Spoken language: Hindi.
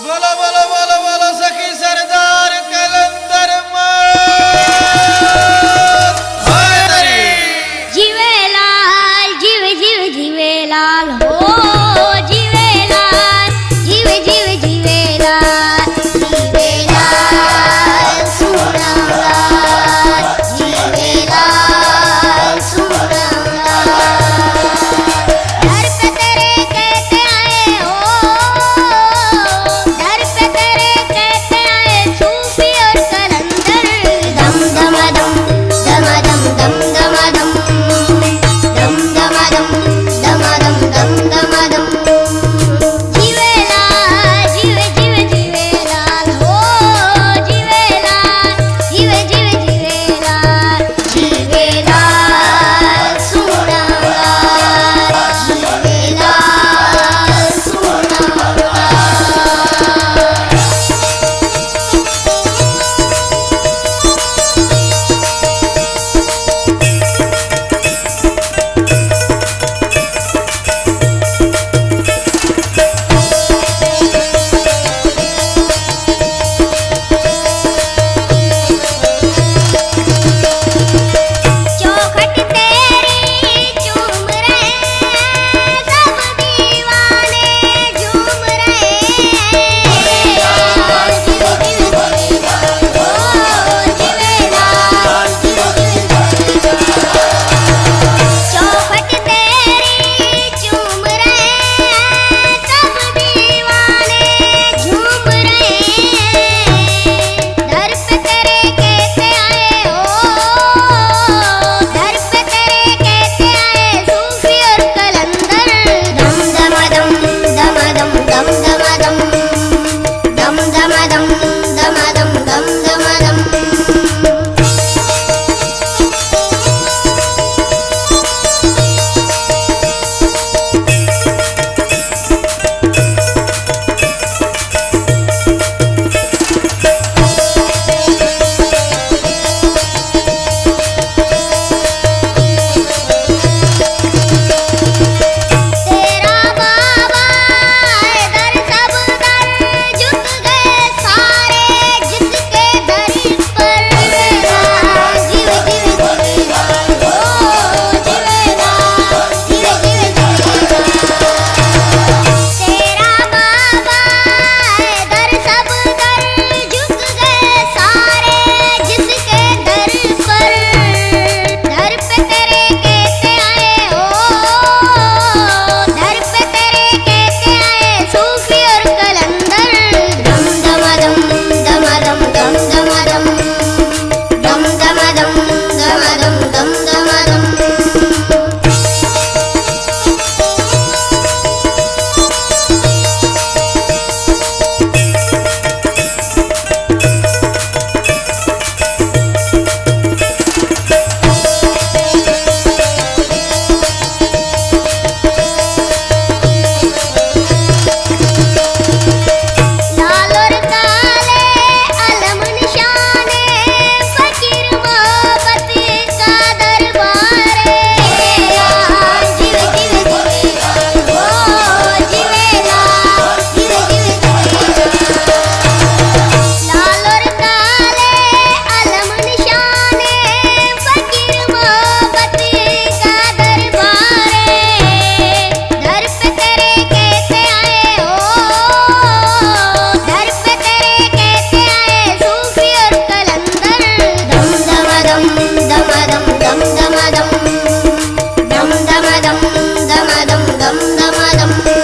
बोलो बोलो बोलो बोलो सखी सरदार कलंदर जीवे लाल जीव जीव जीवे लाल हो जीवे लाल जीव जीव जीवे लाल जीवे लाल सुना लाल जीवे लाल सुना दर पे तेरे कहते आए हो दर पे तेरे कहते आए सूफी और कलंदर दम दम दम दम दम दम दम दम दम दम दम दम दम दम दम जीवे लाल जीवे जीवे जीवे लाल हो जीवे लाल जीवे जीवे जीवे लाल जीवे लाल सुना लाल जीवे लाल सुना चौखट तेरी चूम रहे सब दीवाने झूम रहे जीवे जीवे जीवे ओ जीवे लाल जीवे जीवे चौखट तेरी चूम रहे सब दीवाने झूम रहे दर पे तेरे कहते आए हो दर पे तेरे कहते आए सूफी और कलंदर दम दम दम दम दम दम दम दम दम दम दम दम दम दम दम तेरा बाबा है दर सब दर झुक गए सारे जिसके दर पर जीवे जीवे जीवे लाल हो जीवे लाल जीवे जीवे जीवे लाल तेरा बाबा है दर सब दर झुक गए सारे जिसके दर पर दर पे तेरे कहते आए हो दर पे तेरे कहते आए सूफी और कलंदर दम दम दम दम दम दम दम दम दम दम दम दम दम दम लाल और काले अलम निशाने फकीर मोहब्बत का दरबार जीवे जीवे जीवे ओ जीवे लाल जीवे जीवे जीवे लाल और काले अलम निशाने फकीर मोहब्बत का दरबार दर पे तेरे कहते आए हो दर पे तेरे कहते आए सूफी और कलंदर दम दम दम दम दम दम दम दम दम दम दम दम दम दम दम दम